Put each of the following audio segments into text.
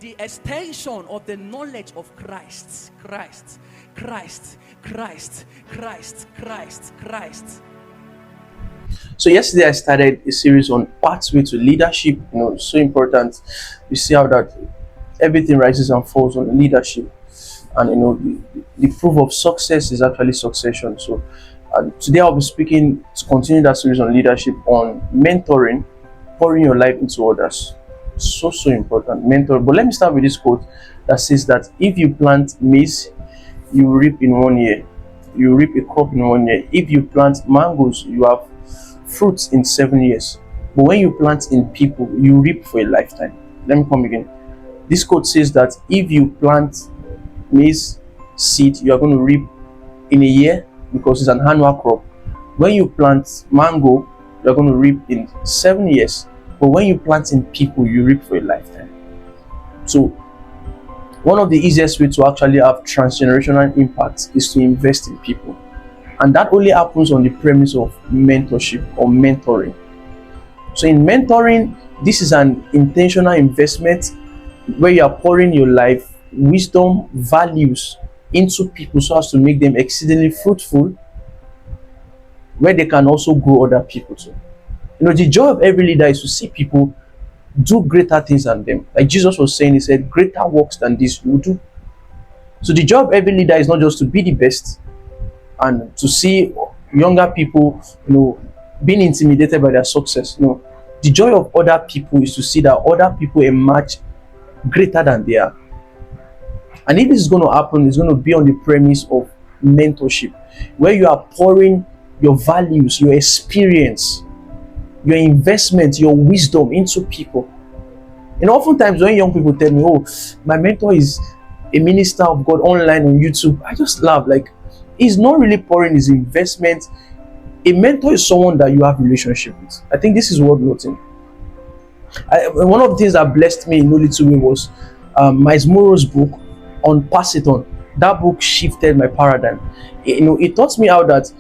the extension of the knowledge of Christ. Christ, Christ, Christ, Christ, Christ, Christ. So yesterday I started a series on pathway to leadership. So important. You see how that everything rises and falls on leadership, and the proof of success is actually succession. So today I'll be speaking to continue that series on leadership, on mentoring, pouring your life into others. So important, mentor. But let me start with this quote that says that if you plant maize, you reap in 1 year. You reap a crop in 1 year. If you plant mangoes, you have fruits in 7 years. But when you plant in people, you reap for a lifetime. Let me come again. This quote says that if you plant maize seed, you are going to reap in a year because it's an annual crop. When you plant mango, you are going to reap in 7 years. But when you plant in people, you reap for a lifetime. So one of the easiest ways to actually have transgenerational impact is to invest in people. And that only happens on the premise of mentorship or mentoring. So in mentoring, this is an intentional investment where you are pouring your life, wisdom, values into people so as to make them exceedingly fruitful, where they can also grow other people too. The joy of every leader is to see people do greater things than them. Like Jesus was saying, he said, greater works than this you will do. So the job of every leader is not just to be the best and to see younger people, being intimidated by their success. No, the joy of other people is to see that other people emerge greater than they are. And if this is going to happen, it's going to be on the premise of mentorship, where you are pouring your values, your experience, your investment, your wisdom into people. Oftentimes when young people tell me, oh, my mentor is a minister of God online on YouTube, I just laugh. Like, he's not really pouring his investment. A mentor is someone that you have a relationship with. I think this is worth noting. One of the things that blessed me in no little way was Miles Monroe's book on Pass It On. That book shifted my paradigm. It taught me how that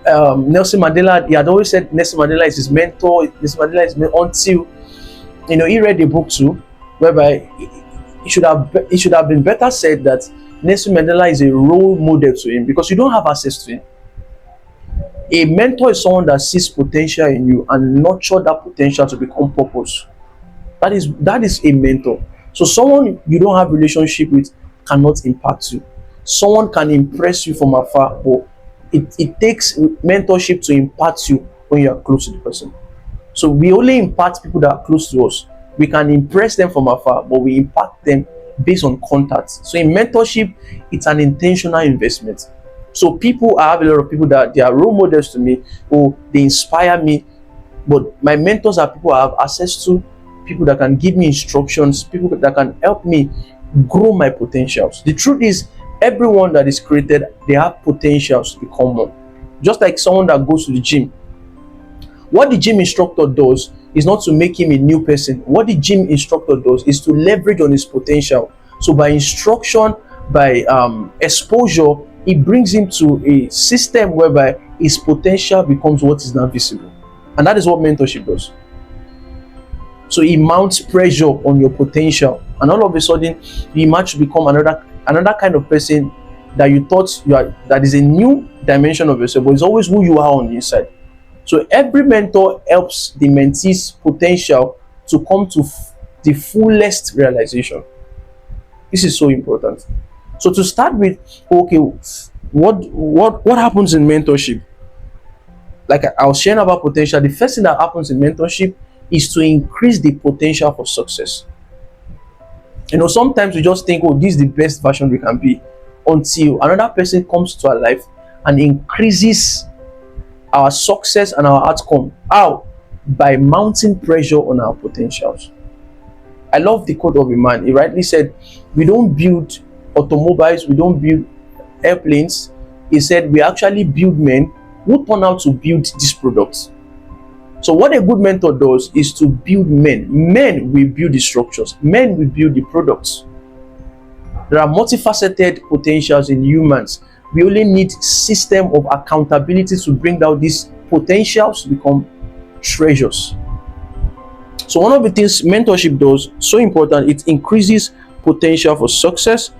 Nelson Mandela, he had always said Nelson Mandela is his mentor. Nelson Mandela is until he read the book too, whereby it should have been better said that Nelson Mandela is a role model to him, because you don't have access to him. A mentor is someone that sees potential in you and nurture that potential to become purpose. That is a mentor. So someone you don't have relationship with cannot impact you. Someone can impress you from afar, but it takes mentorship to impact you when you are close to the person. So we only impact people that are close to us. We can impress them from afar, but we impact them based on contacts. So in mentorship, it's an intentional investment. So I have a lot of people that they are role models to me, or they inspire me. But my mentors are people I have access to, people that can give me instructions, people that can help me grow my potentials. The truth is, everyone that is created, they have potentials to become more. Just like someone that goes to the gym. What the gym instructor does is not to make him a new person. What the gym instructor does is to leverage on his potential. So by instruction, by exposure, it brings him to a system whereby his potential becomes what is now visible. And that is what mentorship does. So it mounts pressure on your potential, and all of a sudden you emerge to become another kind of person that you thought you are, that is a new dimension of yourself, but it's always who you are on the inside. So every mentor helps the mentee's potential to come to the fullest realization. This is so important. So to start with, okay, what happens in mentorship? Like I was sharing about potential, the first thing that happens in mentorship is to increase the potential for success. Sometimes we just think, oh, this is the best version we can be, until another person comes to our life and increases our success and our outcome. How? By mounting pressure on our potentials. I love the quote of a man. He rightly said, we don't build automobiles, we don't build airplanes. He said, we actually build men who turn out to build these products. So what a good mentor does is to build men. Men will build the structures. Men will build the products. There are multifaceted potentials in humans. We only need system of accountability to bring down these potentials to become treasures. So one of the things mentorship does, so important, it increases potential for success,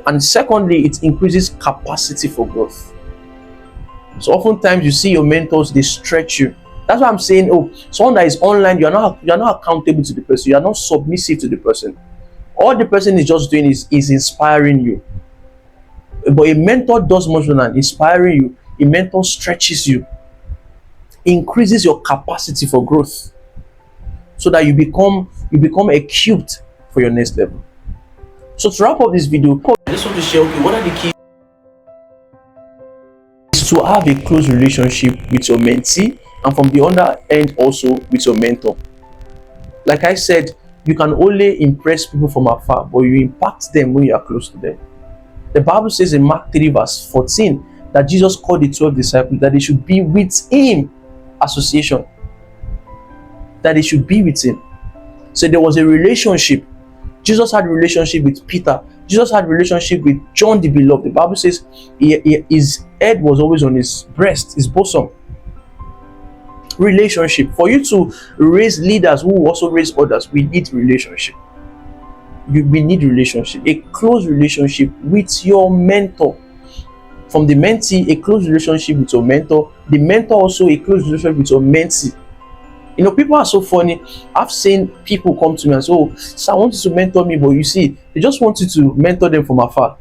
and secondly, it increases capacity for growth. So oftentimes you see your mentors, they stretch you. That's why I'm saying, oh, someone that is online, you're not accountable to the person, you're not submissive to the person. All the person is just doing is inspiring you. But a mentor does much more than inspiring you. A mentor stretches you, increases your capacity for growth, so that you become equipped for your next level. So to wrap up this video, I just want to share, okay, what are the keys to have a close relationship with your mentee, and from the other end also with your mentor. Like I said, you can only impress people from afar, but you impact them when you are close to them. The Bible says in Mark 3 verse 14 that Jesus called the 12 disciples that they should be with him. Association. That they should be with him. So there was a relationship. Jesus had a relationship with Peter. Jesus had a relationship with John the Beloved. The Bible says his head was always on his breast, his bosom. Relationship. For you to raise leaders who also raise others, we need relationship. We need relationship. A close relationship with your mentor. From the mentee, a close relationship with your mentor. The mentor also a close relationship with your mentee. You know, people are so funny. I've seen people come to me and say, oh, so I want you to mentor me, but you see, they just want you to mentor them from afar.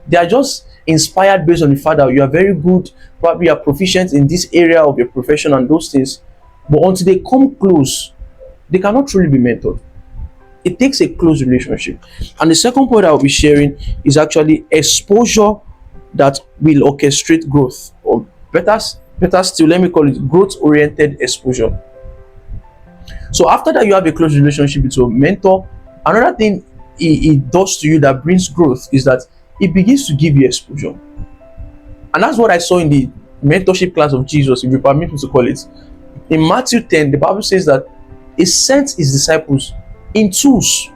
They are just inspired based on the fact that you are very good, probably you are proficient in this area of your profession and those things. But until they come close, they cannot truly be mentored. It takes a close relationship. And the second point I'll be sharing is actually exposure that will orchestrate growth. Or better still, let me call it growth-oriented exposure. So after that, you have a close relationship with your mentor. Another thing it does to you that brings growth is that it begins to give you exposure. And that's what I saw in the mentorship class of Jesus, if you permit me to call it. In Matthew 10, the Bible says that he sent his disciples in twos.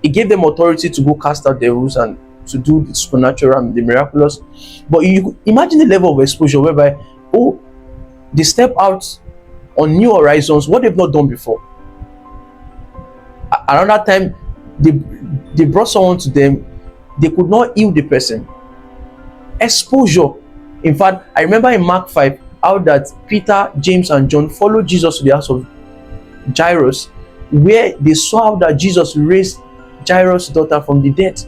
He gave them authority to go cast out devils and to do the supernatural and the miraculous. But you imagine the level of exposure whereby, oh, they step out on new horizons, what they've not done before. Another time, they brought someone to them, they could not heal the person. Exposure. In fact, I remember in Mark 5 how that Peter, James, and John followed Jesus to the house of Jairus, where they saw how that Jesus raised Jairus' daughter from the dead.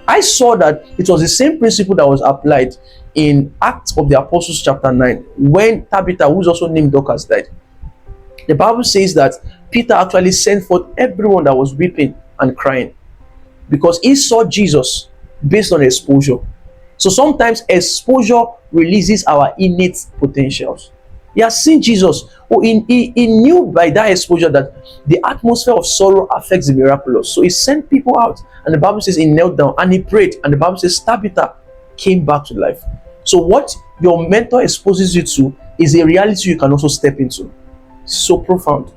I saw that it was the same principle that was applied in Acts of the Apostles chapter 9, when Tabitha, who's also named Dorcas, died. The Bible says that Peter actually sent forth everyone that was weeping and crying, because he saw Jesus based on exposure. So sometimes exposure releases our innate potentials. He has seen Jesus. Oh, he knew by that exposure that the atmosphere of sorrow affects the miraculous. So he sent people out, and the Bible says he knelt down and he prayed, and the Bible says Tabitha came back to life. So what your mentor exposes you to is a reality you can also step into. So profound.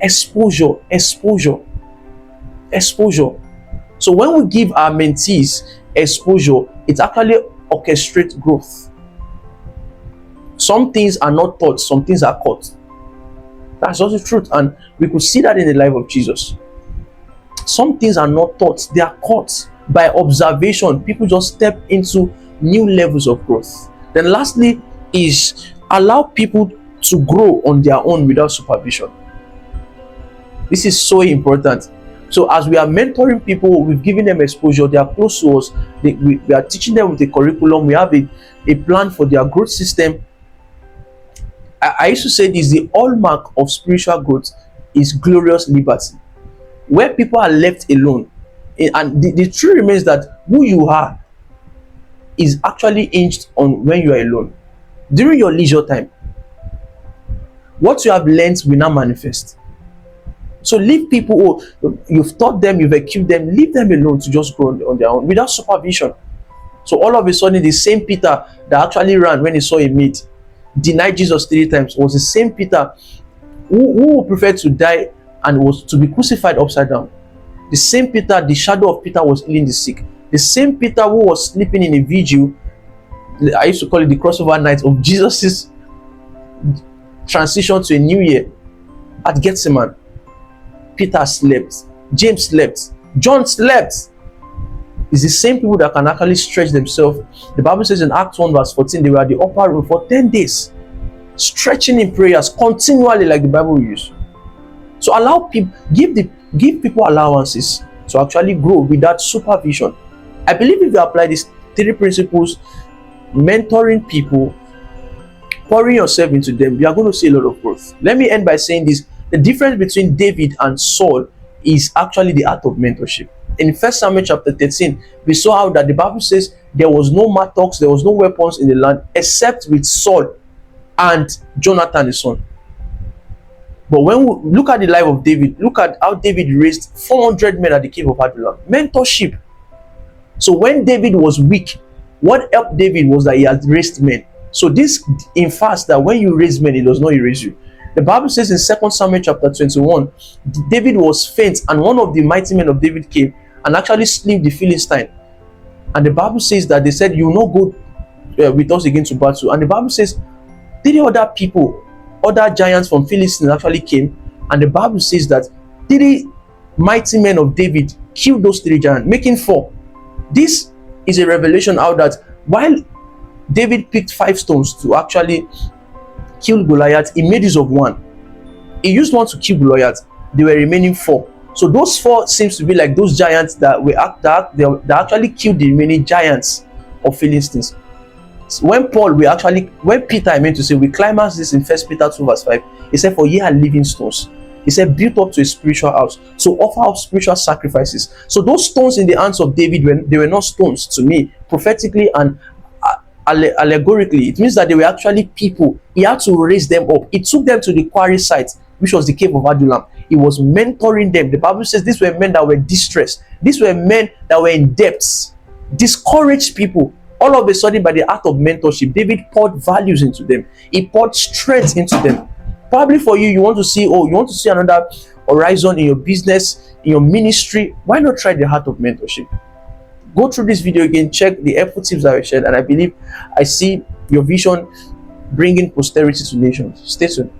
Exposure. So when we give our mentees exposure, it actually orchestrates growth. Some things are not taught, some things are caught. That's also the truth, and we could see that in the life of Jesus. Some things are not taught, they are caught by observation. People just step into new levels of growth. Then lastly is allow people to grow on their own without supervision. This is so important. So as we are mentoring people, we've given them exposure, they are close to us, we are teaching them with a curriculum, we have a plan for their growth system. I used to say this, the hallmark of spiritual growth is glorious liberty, where people are left alone. And the truth remains that who you are is actually hinged on when you are alone. During your leisure time, what you have learned will now manifest. So leave people, you've taught them, you've equipped them, leave them alone to just grow on their own without supervision. So all of a sudden, the same Peter that actually ran when he saw a maid, denied Jesus 3 times, was the same Peter who preferred to die and was to be crucified upside down. The same Peter, the shadow of Peter, was healing the sick. The same Peter who was sleeping in a vigil, I used to call it the crossover night of Jesus's transition to a new year. at Gethsemane. Peter slept, James slept, John slept. It's the same people that can actually stretch themselves. The Bible says in Acts 1 verse 14, they were at the upper room for 10 days, stretching in prayers continually, like the Bible use. So allow people, give people allowances to actually grow without supervision. I believe if you apply these 3 principles, mentoring people, pouring yourself into them, you are going to see a lot of growth. Let me end by saying this: the difference between David and Saul is actually the art of mentorship. In 1 Samuel chapter 13, we saw how that the Bible says there was no mattocks, there was no weapons in the land except with Saul and Jonathan his son. But when we look at the life of David, look at how David raised 400 men at the cave of Adullam. Mentorship. So when David was weak, what helped David was that he had raised men. So this infers that when you raise men, it does not erase you. The Bible says in 2 Samuel chapter 21, David was faint, and one of the mighty men of David came and actually slew the Philistine. And the Bible says that they said, "You will not go with us again to battle." And the Bible says 3 other people, other giants from Philistines actually came, and the Bible says that 3 mighty men of David killed those 3 giants, making 4. This is a revelation how that while David picked 5 stones to actually kill Goliath, he made use of 1. He used 1 to kill Goliath. There were remaining 4. So those 4 seems to be like those giants that that actually killed the remaining giants of Philistines. So when Peter, I meant to say, we climax this in 1 Peter 2 verse 5. He said, "For ye are living stones." He said, "Built up to a spiritual house." So offer up spiritual sacrifices. So those stones in the hands of David, they were not stones to me, prophetically and allegorically. It means that they were actually people. He had to raise them up. He took them to the quarry site, which was the cave of Adullam. He was mentoring them. The Bible says these were men that were distressed. These were men that were in depths, discouraged people. All of a sudden, by the art of mentorship, David poured values into them. He poured strength into them. Probably for you, you want to see another horizon in your business, in your ministry. Why not try the art of mentorship? Go through this video again, check the helpful tips that I shared, and I believe I see your vision bringing posterity to nations. Stay tuned.